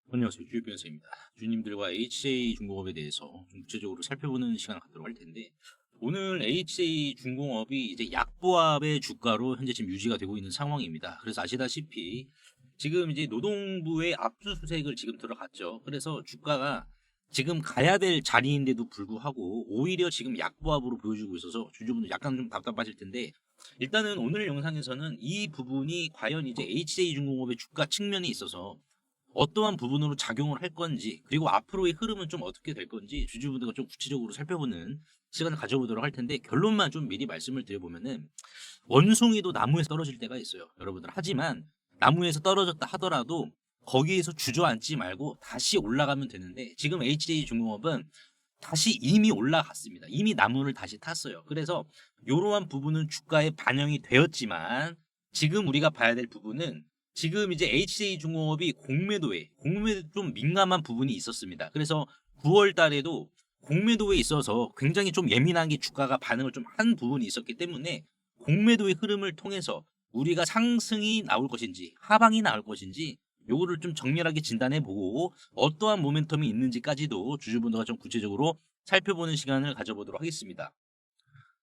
안녕하세요. 주유변호사입니다. 주님들과 HJ중공업에 대해서 좀 구체적으로 살펴보는 시간을 갖도록 할 텐데, 오늘 HJ중공업이 이제 약보합의 주가로 현재 지금 유지가 되고 있는 상황입니다. 그래서 아시다시피 지금 이제 노동부의 압수수색을 지금 들어갔죠. 그래서 주가가 지금 가야 될 자리인데도 불구하고 오히려 지금 약보합으로 보여주고 있어서 주주분들 약간 좀 답답하실 텐데, 일단은 오늘 영상에서는 이 부분이 과연 이제 HJ중공업의 주가 측면에 있어서 어떠한 부분으로 작용을 할 건지, 그리고 앞으로의 흐름은 좀 어떻게 될 건지 주주분들과 좀 구체적으로 살펴보는 시간을 가져보도록 할 텐데, 결론만 좀 미리 말씀을 드려보면은 원숭이도 나무에서 떨어질 때가 있어요, 여러분들. 하지만 나무에서 떨어졌다 하더라도 거기에서 주저앉지 말고 다시 올라가면 되는데, 지금 HJ중공업은 다시 이미 올라갔습니다. 이미 나무를 다시 탔어요. 그래서 이러한 부분은 주가에 반영이 되었지만, 지금 우리가 봐야 될 부분은 지금 이제 HJ중공업이 공매도에 좀 민감한 부분이 있었습니다. 그래서 9월 달에도 공매도에 있어서 굉장히 좀 예민하게 주가가 반응을 좀 한 부분이 있었기 때문에, 공매도의 흐름을 통해서 우리가 상승이 나올 것인지 하방이 나올 것인지 요거를 좀 정밀하게 진단해 보고 어떠한 모멘텀이 있는지까지도 주주분들과 좀 구체적으로 살펴보는 시간을 가져보도록 하겠습니다.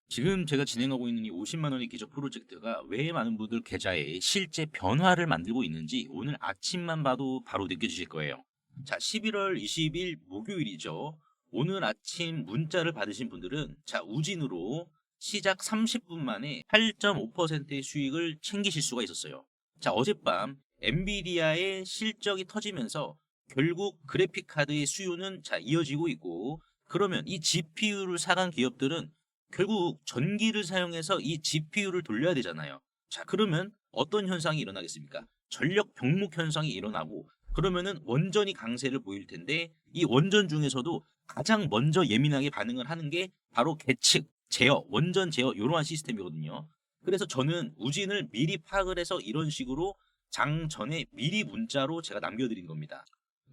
지금 제가 진행하고 있는 이 50만 원의 기적 프로젝트가 왜 많은 분들 계좌에 실제 변화를 만들고 있는지 오늘 아침만 봐도 바로 느껴지실 거예요. 자, 11월 20일 목요일이죠. 오늘 아침 문자를 받으신 분들은 우진으로 시작 30분 만에 8.5%의 수익을 챙기실 수가 있었어요. 자, 어젯밤 엔비디아의 실적이 터지면서 결국 그래픽 카드의 수요는 이어지고 있고, 그러면 이 GPU를 사간 기업들은 결국 전기를 사용해서 이 GPU를 돌려야 되잖아요. 자, 그러면 어떤 현상이 일어나겠습니까? 전력 병목 현상이 일어나고, 그러면은 원전이 강세를 보일 텐데, 이 원전 중에서도 가장 먼저 예민하게 반응을 하는 게 바로 계측, 제어, 원전 제어 이러한 시스템이거든요. 그래서 저는 우진을 미리 파악을 해서 이런 식으로 장 전에 미리 문자로 제가 남겨드린 겁니다.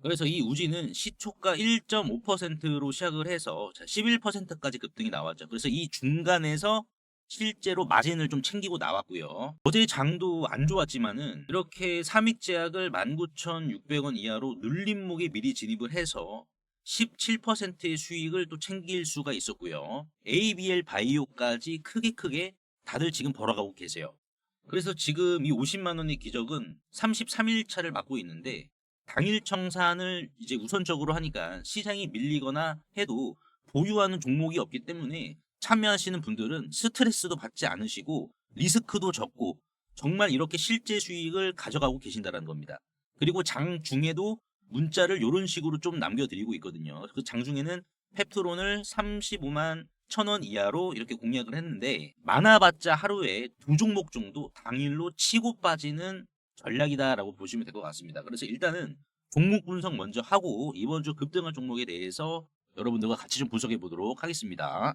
그래서 이 우지는 시초가 1.5%로 시작을 해서 11%까지 급등이 나왔죠. 그래서 이 중간에서 실제로 마진을 좀 챙기고 나왔고요. 어제 장도 안 좋았지만은 이렇게 삼익제약을 19,600원 이하로 눌림목에 미리 진입을 해서 17%의 수익을 또 챙길 수가 있었고요. ABL 바이오까지 크게 다들 지금 벌어가고 계세요. 그래서 지금 이 50만 원의 기적은 33일 차를 맞고 있는데, 당일 청산을 이제 우선적으로 하니까 시장이 밀리거나 해도 보유하는 종목이 없기 때문에 참여하시는 분들은 스트레스도 받지 않으시고 리스크도 적고 정말 이렇게 실제 수익을 가져가고 계신다는 겁니다. 그리고 장 중에도 문자를 이런 식으로 좀 남겨드리고 있거든요. 그 장 중에는 펩트론을 35만 1,000원 이하로 이렇게 공략을 했는데, 많아봤자 하루에 두 종목 정도 당일로 치고 빠지는 전략이다라고 보시면 될 것 같습니다. 그래서 일단은 종목 분석 먼저 하고 이번 주 급등한 종목에 대해서 여러분들과 같이 좀 분석해 보도록 하겠습니다.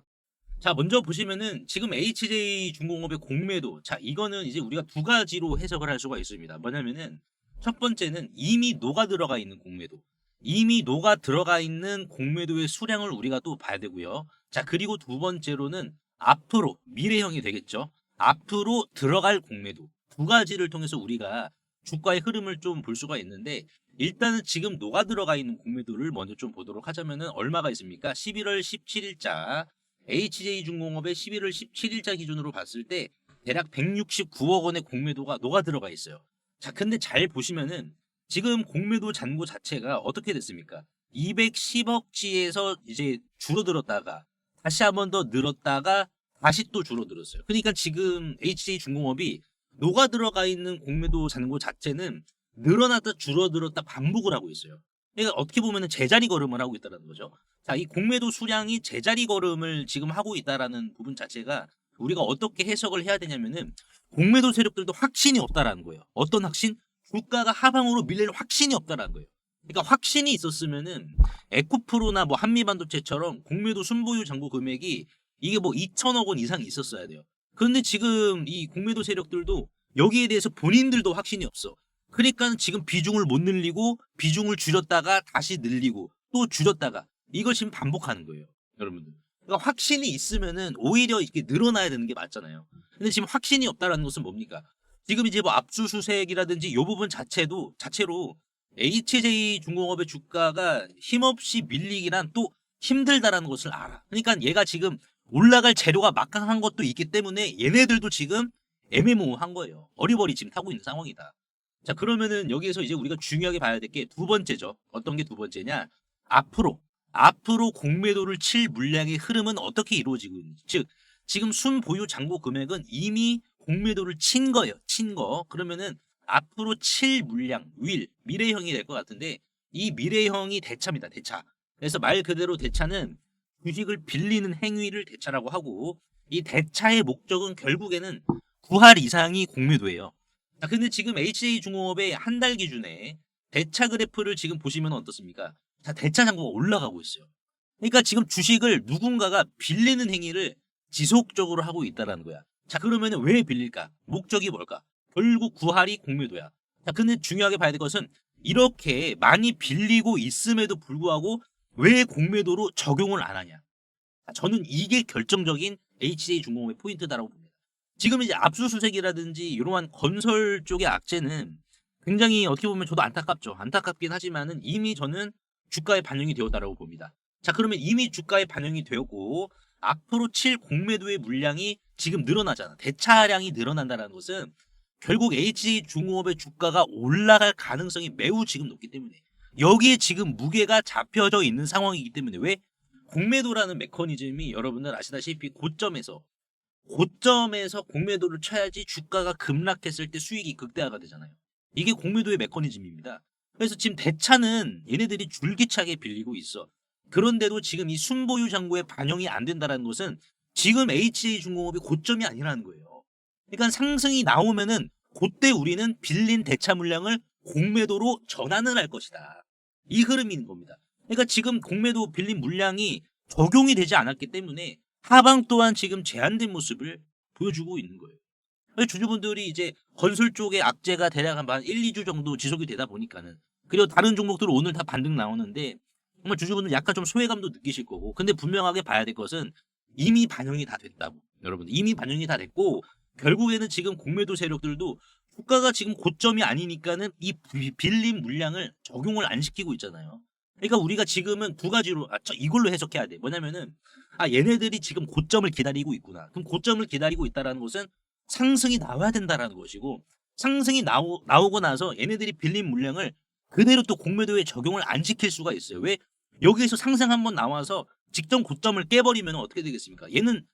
자, 먼저 보시면은 지금 HJ중공업의 공매도, 이거는 이제 우리가 두 가지로 해석을 할 수가 있습니다. 뭐냐면은 첫 번째는 이미 녹아 들어가 있는 공매도, 이미 녹아 들어가 있는 공매도의 수량을 우리가 또 봐야 되고요. 자, 그리고 두 번째로는 앞으로 미래형이 되겠죠. 앞으로 들어갈 공매도, 두 가지를 통해서 우리가 주가의 흐름을 좀 볼 수가 있는데, 일단은 지금 녹아 들어가 있는 공매도를 먼저 좀 보도록 하자면은 얼마가 있습니까? 11월 17일자 HJ중공업의 11월 17일자 기준으로 봤을 때 대략 169억 원의 공매도가 녹아 들어가 있어요. 자, 근데 잘 보시면은 지금 공매도 잔고 자체가 어떻게 됐습니까? 210억지에서 이제 줄어들었다가 다시 한번 더 늘었다가 다시 또 줄어들었어요. 그러니까 지금 HJ중공업이 녹아 들어가 있는 공매도 잔고 자체는 늘어났다 줄어들었다 반복을 하고 있어요. 그러니까 어떻게 보면 제자리 걸음을 하고 있다는 거죠. 자, 이 공매도 수량이 제자리 걸음을 지금 하고 있다라는 부분 자체가 우리가 어떻게 해석을 해야 되냐면은, 공매도 세력들도 확신이 없다라는 거예요. 어떤 확신? 주가가 하방으로 밀릴 확신이 없다라는 거예요. 그러니까 확신이 있었으면은 에코프로나 뭐 한미반도체처럼 공매도 순보유 잔고 금액이 이게 뭐 2천억 원 이상 있었어야 돼요. 그런데 지금 이 공매도 세력들도 여기에 대해서 본인들도 확신이 없어. 그러니까 지금 비중을 못 늘리고 비중을 줄였다가 다시 늘리고 또 줄였다가 이걸 지금 반복하는 거예요, 여러분들. 그러니까 확신이 있으면은 오히려 이렇게 늘어나야 되는 게 맞잖아요. 근데 지금 확신이 없다라는 것은 뭡니까? 지금 이제 뭐 압수수색이라든지 이 부분 자체로 HJ중공업의 주가가 힘없이 밀리기란 또 힘들다라는 것을 알아. 그러니까 얘가 지금 올라갈 재료가 막강한 것도 있기 때문에 얘네들도 지금 애매모호한 거예요. 어리버리 지금 타고 있는 상황이다. 자, 그러면은 여기에서 이제 우리가 중요하게 봐야 될 게 두 번째죠. 어떤 게 두 번째냐? 앞으로 공매도를 칠 물량의 흐름은 어떻게 이루어지고 있는지. 즉, 지금 순보유 잔고 금액은 이미 공매도를 친 거예요. 친 거. 그러면은 앞으로 칠 물량, 미래형이 될 것 같은데 이 미래형이 대차입니다. 대차. 그래서 말 그대로 대차는 주식을 빌리는 행위를 대차라고 하고 이 대차의 목적은 결국에는 9할 이상이 공매도예요. 자, 근데 지금 HJ중공업의 한 달 기준에 대차 그래프를 지금 보시면 어떻습니까? 자, 대차 잔고가 올라가고 있어요. 그러니까 지금 주식을 누군가가 빌리는 행위를 지속적으로 하고 있다는 거야. 자, 그러면 왜 빌릴까? 목적이 뭘까? 결국 9할이 공매도야. 자, 근데 중요하게 봐야 될 것은 이렇게 많이 빌리고 있음에도 불구하고 왜 공매도로 적용을 안 하냐? 저는 이게 결정적인 HJ중공업의 포인트다라고 봅니다. 지금 이제 압수수색이라든지 이러한 건설 쪽의 악재는 굉장히 어떻게 보면 저도 안타깝죠. 안타깝긴 하지만은 이미 저는 주가에 반영이 되었다라고 봅니다. 자, 그러면 이미 주가에 반영이 되었고 앞으로 칠 공매도의 물량이 지금 늘어나잖아. 대차량이 늘어난다는 것은 결국 HJ중공업의 주가가 올라갈 가능성이 매우 지금 높기 때문에 여기에 지금 무게가 잡혀져 있는 상황이기 때문에 왜? 공매도라는 메커니즘이 여러분들 아시다시피 고점에서 공매도를 쳐야지 주가가 급락했을 때 수익이 극대화가 되잖아요. 이게 공매도의 메커니즘입니다. 그래서 지금 대차는 얘네들이 줄기차게 빌리고 있어. 그런데도 지금 이 순보유 잔고에 반영이 안 된다는 것은 지금 HJ중공업이 고점이 아니라는 거예요. 그러니까 상승이 나오면은 그때 우리는 빌린 대차 물량을 공매도로 전환을 할 것이다. 이 흐름인 겁니다. 그러니까 지금 공매도 빌린 물량이 적용이 되지 않았기 때문에 하방 또한 지금 제한된 모습을 보여주고 있는 거예요. 주주분들이 이제 건설 쪽의 악재가 대략 한 1, 2주 정도 지속이 되다 보니까는 그리고 다른 종목들은 오늘 다 반등 나오는데 정말 주주분들 약간 좀 소외감도 느끼실 거고 근데 분명하게 봐야 될 것은 이미 반영이 다 됐다고 여러분 이미 반영이 다 됐고 결국에는 지금 공매도 세력들도 주가가 지금 고점이 아니니까는 이 빌린 물량을 적용을 안 시키고 있잖아요. 그러니까 우리가 지금은 두 가지로 이걸로 해석해야 돼. 뭐냐면은 얘네들이 지금 고점을 기다리고 있구나. 그럼 고점을 기다리고 있다라는 것은 상승이 나와야 된다라는 것이고 상승이 나오고 나서 얘네들이 빌린 물량을 그대로 또 공매도에 적용을 안 시킬 수가 있어요. 왜? 여기에서 상승 한번 나와서 직전 고점을 깨버리면 어떻게 되겠습니까? 얘는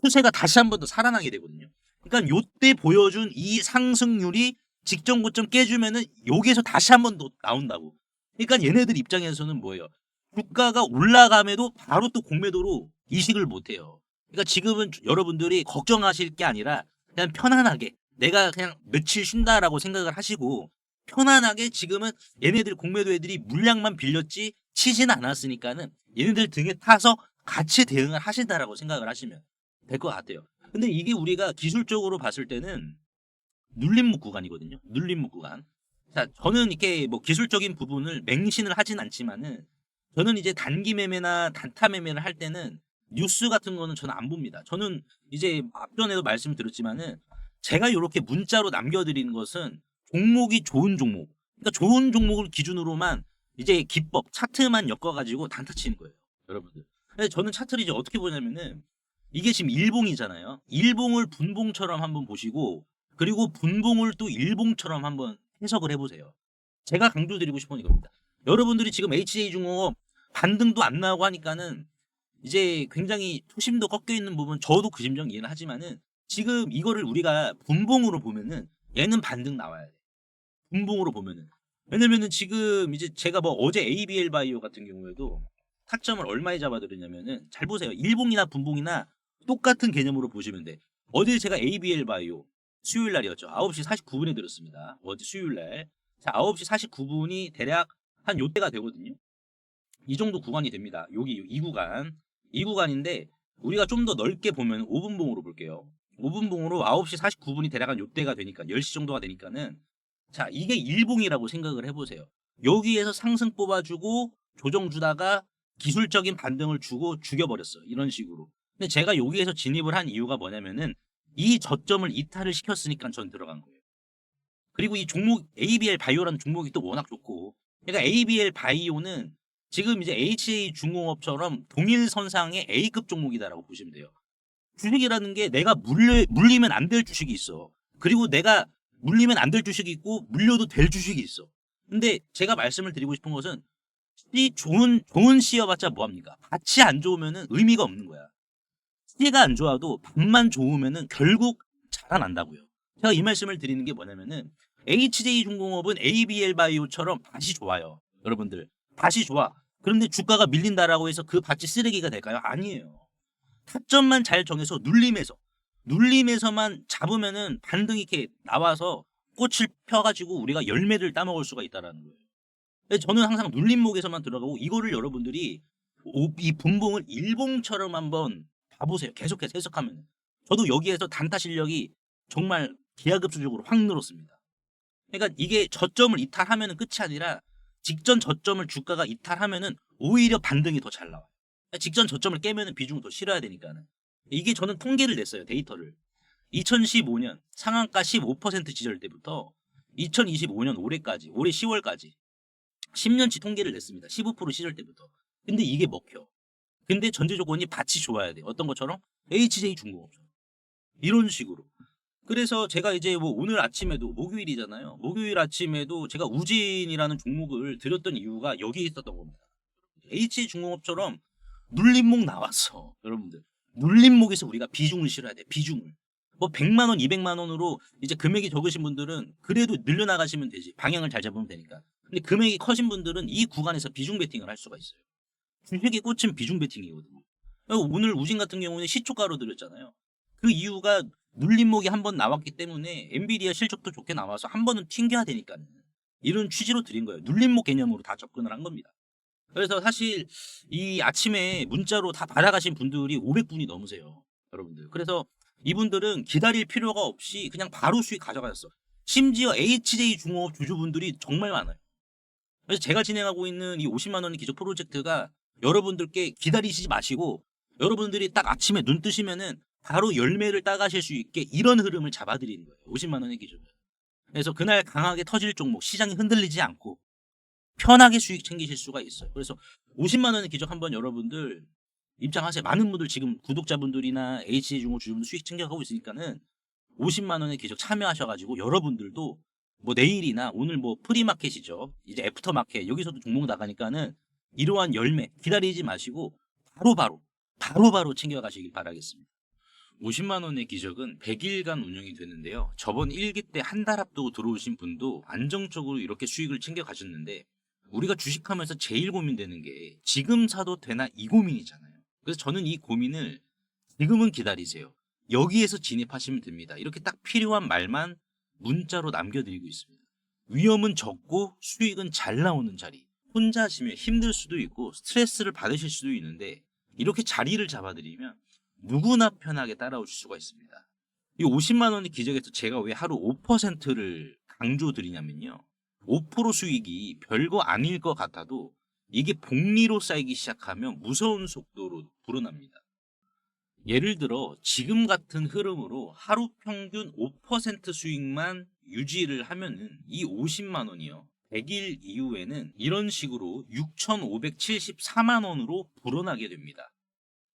추세가 다시 한 번 더 살아나게 되거든요. 그러니까 요때 보여준 이 상승률이 직전 고점 깨주면은 여기에서 다시 한 번 더 나온다고. 그러니까 얘네들 입장에서는 뭐예요? 주가가 올라감에도 바로 또 공매도로 이식을 못해요. 그러니까 지금은 여러분들이 걱정하실 게 아니라 그냥 편안하게 내가 그냥 며칠 쉰다라고 생각을 하시고 편안하게 지금은 얘네들 공매도 애들이 물량만 빌렸지 치진 않았으니까는 얘네들 등에 타서 같이 대응을 하신다라고 생각을 하시면 될 것 같아요. 근데 이게 우리가 기술적으로 봤을 때는 눌림목 구간이거든요. 눌림목 구간. 자, 저는 이렇게 뭐 기술적인 부분을 맹신을 하진 않지만은 저는 이제 단기 매매나 단타 매매를 할 때는 뉴스 같은 거는 저는 안 봅니다. 저는 이제 앞전에도 말씀드렸지만은 제가 이렇게 문자로 남겨드리는 것은 종목이 좋은 종목, 그러니까 좋은 종목을 기준으로만 이제 기법, 차트만 엮어가지고 단타 치는 거예요, 여러분들. 근데 저는 차트를 이제 어떻게 보냐면은 이게 지금 일봉이잖아요. 일봉을 분봉처럼 한번 보시고 그리고 분봉을 또 일봉처럼 한번 해석을 해보세요. 제가 강조드리고 싶은 이겁니다. 여러분들이 지금 HJ중공업 반등도 안 나오고 하니까는 이제 굉장히 초심도 꺾여 있는 부분 저도 그 심정 이해는 하지만은 지금 이거를 우리가 분봉으로 보면은 얘는 반등 나와야 돼. 분봉으로 보면은. 왜냐면은 지금 이제 제가 뭐 어제 ABL 바이오 같은 경우에도 타점을 얼마에 잡아드렸냐면은 잘 보세요. 일봉이나 분봉이나 똑같은 개념으로 보시면 돼. 어제 제가 ABL 바이오 수요일 날이었죠. 9시 49분에 들었습니다. 어제 수요일 날. 자, 9시 49분이 대략 한 요때가 되거든요. 이 정도 구간이 됩니다. 여기 이 구간. 이 구간인데 우리가 좀 더 넓게 보면 5분봉으로 볼게요. 5분봉으로 9시 49분이 대략 한 요때가 되니까 10시 정도가 되니까는 자, 이게 일봉이라고 생각을 해보세요. 여기에서 상승 뽑아주고 조정 주다가 기술적인 반등을 주고 죽여버렸어. 이런 식으로. 근데 제가 여기에서 진입을 한 이유가 뭐냐면은 이 저점을 이탈을 시켰으니까 전 들어간 거예요. 그리고 이 종목 ABL 바이오라는 종목이 또 워낙 좋고 그러니까 ABL 바이오는 지금 이제 HA 중공업처럼 동일 선상의 A급 종목이다라고 보시면 돼요. 주식이라는 게 내가 물리면 안 될 주식이 있어. 그리고 내가 물리면 안 될 주식이 있고 물려도 될 주식이 있어. 근데 제가 말씀을 드리고 싶은 것은 이 좋은 씨여봤자 뭐합니까? 밭이 안 좋으면은 의미가 없는 거야. 씨가 안 좋아도 밭만 좋으면은 결국 자라난다고요. 제가 이 말씀을 드리는 게 뭐냐면은 HJ중공업은 ABL 바이오처럼 밭이 좋아요. 여러분들 밭이 좋아. 그런데 주가가 밀린다라고 해서 그 밭이 쓰레기가 될까요? 아니에요. 타점만 잘 정해서 눌림에서만 잡으면은 반등이 이렇게 나와서 꽃을 펴가지고 우리가 열매를 따먹을 수가 있다라는 거예요. 근데 저는 항상 눌림목에서만 들어가고 이거를 여러분들이 이 분봉을 일봉처럼 한번 봐보세요. 계속해서 해석하면. 저도 여기에서 단타 실력이 정말 기하급수적으로 확 늘었습니다. 그러니까 이게 저점을 이탈하면 끝이 아니라 직전 저점을 주가가 이탈하면은 오히려 반등이 더 잘 나와요. 직전 저점을 깨면은 비중을 더 실어야 되니까는. 이게 저는 통계를 냈어요. 데이터를. 2015년 상한가 15% 지절 때부터 2025년 올해까지, 올해 10월까지 10년치 통계를 냈습니다. 15% 시절 때부터. 근데 이게 먹혀. 근데 전제 조건이 밭이 좋아야 돼. 어떤 것처럼? HJ중공업처럼. 이런 식으로. 그래서 제가 이제 뭐 오늘 아침에도 목요일이잖아요. 목요일 아침에도 제가 우진이라는 종목을 드렸던 이유가 여기에 있었던 겁니다. HJ중공업처럼 눌림목 나왔어. 여러분들. 눌림목에서 우리가 비중을 실어야 돼. 비중을. 뭐 100만 원, 200만 원으로 이제 금액이 적으신 분들은 그래도 늘려나가시면 되지. 방향을 잘 잡으면 되니까. 근데 금액이 커진 분들은 이 구간에서 비중 베팅을 할 수가 있어요. 주식의 꽃은 비중 베팅이거든요. 오늘 우진 같은 경우는 시초가로 드렸잖아요. 그 이유가 눌림목이 한 번 나왔기 때문에 엔비디아 실적도 좋게 나와서 한 번은 튕겨야 되니까 이런 취지로 드린 거예요. 눌림목 개념으로 다 접근을 한 겁니다. 그래서 사실 이 아침에 문자로 다 받아가신 분들이 500분이 넘으세요. 여러분들. 그래서 이분들은 기다릴 필요가 없이 그냥 바로 수익 가져가셨어. 심지어 HJ중공업 주주분들이 정말 많아요. 그래서 제가 진행하고 있는 이 50만 원의 기적 프로젝트가 여러분들께 기다리시지 마시고 여러분들이 딱 아침에 눈 뜨시면은 바로 열매를 따가실 수 있게 이런 흐름을 잡아드리는 거예요. 50만 원의 기적을. 그래서 그날 강하게 터질 종목, 시장이 흔들리지 않고 편하게 수익 챙기실 수가 있어요. 그래서 50만 원의 기적 한번 여러분들 입장하세요. 많은 분들 지금 구독자분들이나 HJ중공업 주주분들 수익 챙겨가고 있으니까는 50만 원의 기적 참여하셔가지고 여러분들도 뭐 내일이나 오늘 뭐 프리마켓이죠. 이제 애프터마켓 여기서도 종목 나가니까는 이러한 열매 기다리지 마시고 바로바로 챙겨가시길 바라겠습니다. 50만 원의 기적은 100일간 운영이 되는데요. 저번 1기 때 한 달 앞두고 들어오신 분도 안정적으로 이렇게 수익을 챙겨가셨는데 우리가 주식하면서 제일 고민되는 게 지금 사도 되나 이 고민이잖아요. 그래서 저는 이 고민을 지금은 기다리세요. 여기에서 진입하시면 됩니다. 이렇게 딱 필요한 말만 문자로 남겨드리고 있습니다. 위험은 적고 수익은 잘 나오는 자리. 혼자 하시면 힘들 수도 있고 스트레스를 받으실 수도 있는데 이렇게 자리를 잡아드리면 누구나 편하게 따라오실 수가 있습니다. 이 50만 원의 기적에서 제가 왜 하루 5%를 강조드리냐면요. 5% 수익이 별거 아닐 것 같아도 이게 복리로 쌓이기 시작하면 무서운 속도로 불어납니다. 예를 들어 지금 같은 흐름으로 하루 평균 5% 수익만 유지를 하면은 이 50만 원이요. 100일 이후에는 이런 식으로 6,574만 원으로 불어나게 됩니다.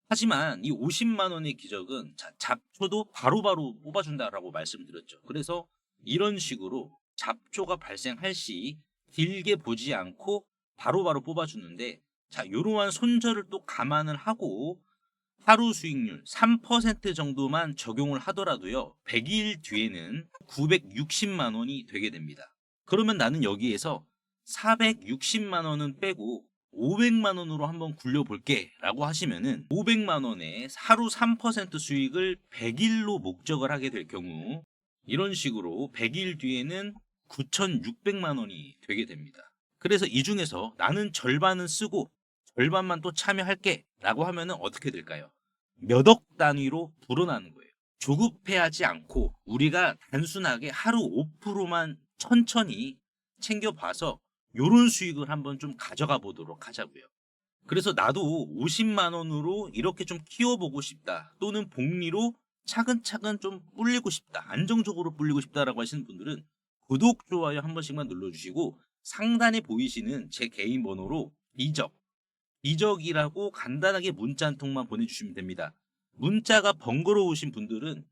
하지만 이 50만 원의 기적은 잡초도 바로바로 뽑아준다라고 말씀드렸죠. 그래서 이런 식으로 잡초가 발생할 시 길게 보지 않고 바로바로 뽑아주는데 자, 이러한 손절을 또 감안을 하고 하루 수익률 3% 정도만 적용을 하더라도요. 100일 뒤에는 960만 원이 되게 됩니다. 그러면 나는 여기에서 460만 원은 빼고 500만 원으로 한번 굴려볼게 라고 하시면은 500만 원에 하루 3% 수익을 100일로 목적을 하게 될 경우 이런 식으로 100일 뒤에는 9,600만 원이 되게 됩니다. 그래서 이 중에서 나는 절반은 쓰고 절반만 또 참여할게 라고 하면은 어떻게 될까요? 몇 억 단위로 불어나는 거예요. 조급해하지 않고 우리가 단순하게 하루 5%만 천천히 챙겨봐서 요런 수익을 한번 좀 가져가 보도록 하자고요. 그래서 나도 50만 원으로 이렇게 좀 키워보고 싶다. 또는 복리로 차근차근 좀 불리고 싶다. 안정적으로 불리고 싶다라고 하시는 분들은 구독, 좋아요 한 번씩만 눌러주시고 상단에 보이시는 제 개인 번호로 이적이라고 간단하게 문자 한 통만 보내주시면 됩니다. 문자가 번거로우신 분들은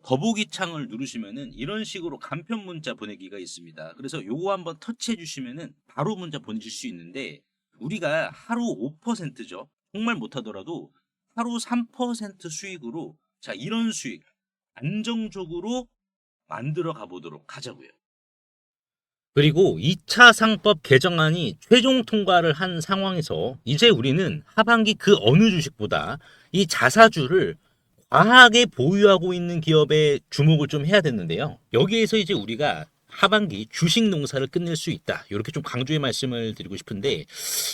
더보기 창을 누르시면은 이런 식으로 간편 문자 보내기가 있습니다. 그래서 요거 한번 터치해 주시면은 바로 문자 보내실 수 있는데, 우리가 하루 5%죠. 정말 못하더라도 하루 3% 수익으로, 자, 이런 수익 안정적으로 만들어 가보도록 하자고요. 그리고 2차 상법 개정안이 최종 통과를 한 상황에서 이제 우리는 하반기 그 어느 주식보다 이 자사주를 과하게 보유하고 있는 기업에 주목을 좀 해야 되는데요. 여기에서 이제 우리가 하반기 주식 농사를 끝낼 수 있다, 이렇게 좀 강조의 말씀을 드리고 싶은데,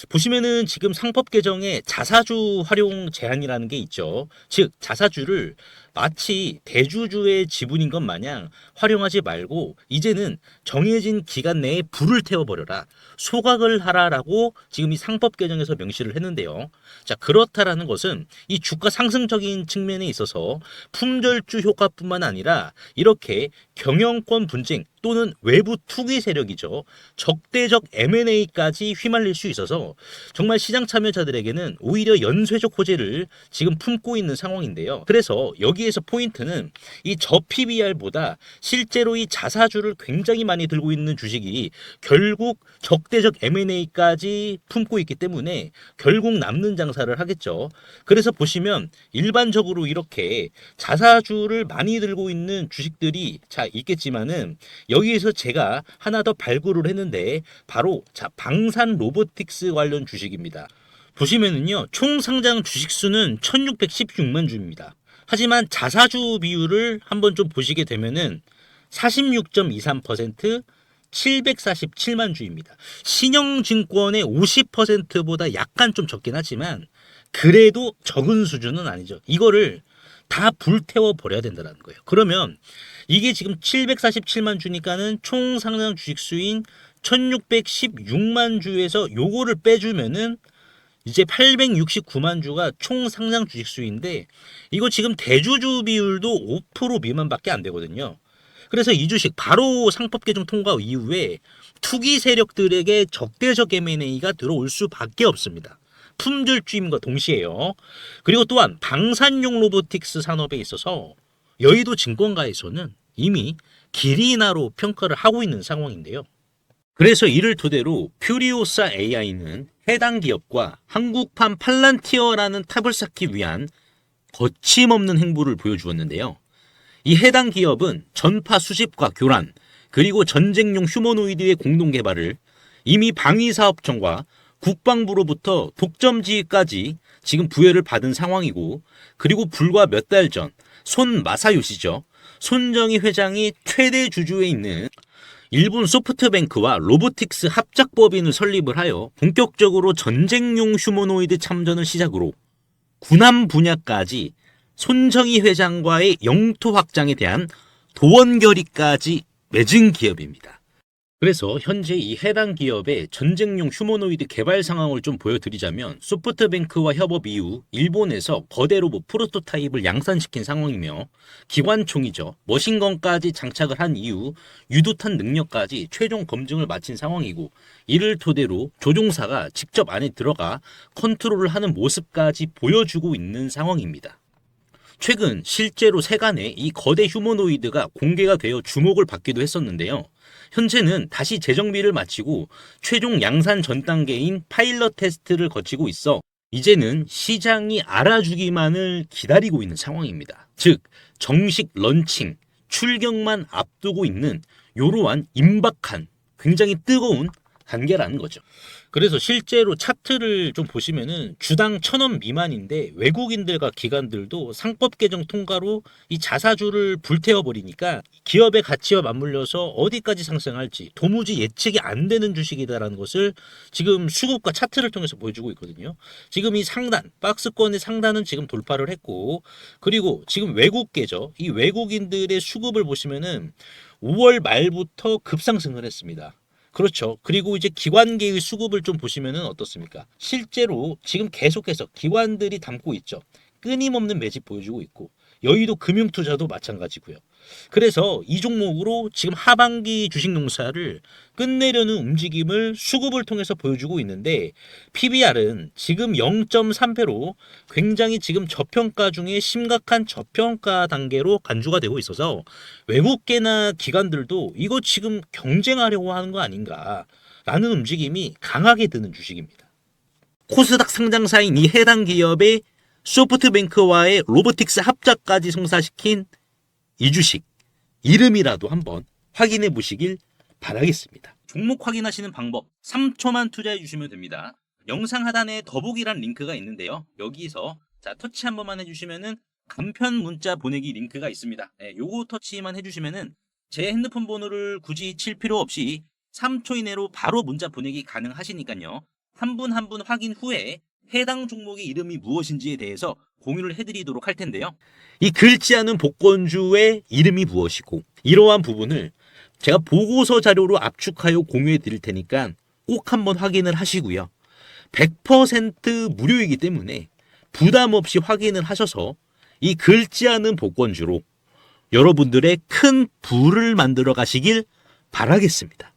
보시면은 지금 상법 개정에 자사주 활용 제한이라는 게 있죠. 즉 자사주를 마치 대주주의 지분인 것 마냥 활용하지 말고 이제는 정해진 기간 내에 불을 태워버려라, 소각을 하라라고 지금 이 상법 개정에서 명시를 했는데요. 자, 그렇다라는 것은 이 주가 상승적인 측면에 있어서 품절주 효과뿐만 아니라 이렇게 경영권 분쟁 또는 외부 투기 세력이죠, 적대적 M&A까지 휘말릴 수 있어서 정말 시장 참여자들에게는 오히려 연쇄적 호재를 지금 품고 있는 상황인데요. 그래서 여기에서 포인트는 이 저 PBR보다 실제로 이 자사주를 굉장히 많이 들고 있는 주식이 결국 적대적 M&A까지 품고 있기 때문에 결국 남는 장사를 하겠죠. 그래서 보시면 일반적으로 이렇게 자사주를 많이 들고 있는 주식들이 자 있겠지만은, 여기에서 제가 하나 더 발굴을 했는데 바로 자 방산 로보틱스 관련 주식입니다. 보시면은요, 총 상장 주식 수는 1616만 주입니다. 하지만 자사주 비율을 한번 좀 보시게 되면은 46.23%, 747만 주입니다. 신영증권의 50%보다 약간 좀 적긴 하지만 그래도 적은 수준은 아니죠. 이거를 다 불태워 버려야 된다는 거예요. 그러면 이게 지금 747만 주니까는 총 상장 주식 수인 1616만 주에서 요거를 빼주면은 이제 869만 주가 총 상장 주식 수인데, 이거 지금 대주주 비율도 5% 미만밖에 안 되거든요. 그래서 이 주식 바로 상법 개정 통과 이후에 투기 세력들에게 적대적 M&A가 들어올 수밖에 없습니다. 품절주임과 동시에요. 그리고 또한 방산용 로보틱스 산업에 있어서 여의도 증권가에서는 이미 기리나로 평가를 하고 있는 상황인데요. 그래서 이를 토대로 퓨리오사 AI는 해당 기업과 한국판 팔란티어라는 탑을 쌓기 위한 거침없는 행보를 보여주었는데요. 이 해당 기업은 전파 수집과 교란, 그리고 전쟁용 휴머노이드의 공동 개발을 이미 방위사업청과 국방부로부터 독점지휘까지 지금 부여를 받은 상황이고, 그리고 불과 몇 달 전 손 마사요시죠, 손정희 회장이 최대 주주에 있는 일본 소프트뱅크와 로보틱스 합작법인을 설립을 하여 본격적으로 전쟁용 휴머노이드 참전을 시작으로 군함 분야까지 손정희 회장과의 영토 확장에 대한 도원 결의까지 맺은 기업입니다. 그래서 현재 이 해당 기업의 전쟁용 휴머노이드 개발 상황을 좀 보여드리자면, 소프트뱅크와 협업 이후 일본에서 거대 로봇 프로토타입을 양산시킨 상황이며, 기관총이죠, 머신건까지 장착을 한 이후 유도탄 능력까지 최종 검증을 마친 상황이고, 이를 토대로 조종사가 직접 안에 들어가 컨트롤을 하는 모습까지 보여주고 있는 상황입니다. 최근 실제로 세간에 이 거대 휴머노이드가 공개가 되어 주목을 받기도 했었는데요. 현재는 다시 재정비를 마치고 최종 양산 전 단계인 파일럿 테스트를 거치고 있어 이제는 시장이 알아주기만을 기다리고 있는 상황입니다. 즉 정식 런칭, 출격만 앞두고 있는 이러한 임박한 굉장히 뜨거운 단계라는 거죠. 그래서 실제로 차트를 좀 보시면은 주당 1,000원 미만인데 외국인들과 기관들도 상법 개정 통과로 이 자사주를 불태워버리니까 기업의 가치와 맞물려서 어디까지 상승할지 도무지 예측이 안 되는 주식이다라는 것을 지금 수급과 차트를 통해서 보여주고 있거든요. 지금 이 상단, 박스권의 상단은 지금 돌파를 했고, 그리고 지금 외국계죠. 이 외국인들의 수급을 보시면은 5월 말부터 급상승을 했습니다. 그렇죠. 그리고 이제 기관계의 수급을 좀 보시면은 어떻습니까? 실제로 지금 계속해서 기관들이 담고 있죠. 끊임없는 매집 보여주고 있고, 여의도 금융투자도 마찬가지고요. 그래서 이 종목으로 지금 하반기 주식농사를 끝내려는 움직임을 수급을 통해서 보여주고 있는데 PBR은 지금 0.3배로 굉장히 지금 저평가 중에 심각한 저평가 단계로 간주가 되고 있어서 외국계나 기관들도 이거 지금 경쟁하려고 하는 거 아닌가라는 움직임이 강하게 드는 주식입니다. 코스닥 상장사인 이 해당 기업의 소프트뱅크와의 로보틱스 합작까지 성사시킨 이 주식 이름이라도 한번 확인해 보시길 바라겠습니다. 종목 확인하시는 방법 3초만 투자해 주시면 됩니다. 영상 하단에 더보기란 링크가 있는데요. 여기서 터치 한 번만 해주시면은 간편 문자 보내기 링크가 있습니다. 요거 터치만 해주시면은 제 핸드폰 번호를 굳이 칠 필요 없이 3초 이내로 바로 문자 보내기 가능하시니까요. 한 분 한 분 확인 후에 해당 종목의 이름이 무엇인지에 대해서 공유를 해드리도록 할 텐데요. 이 긁지 않은 복권주의 이름이 무엇이고 이러한 부분을 제가 보고서 자료로 압축하여 공유해 드릴 테니까 꼭 한번 확인을 하시고요. 100% 무료이기 때문에 부담 없이 확인을 하셔서 이 긁지 않은 복권주로 여러분들의 큰 부를 만들어 가시길 바라겠습니다.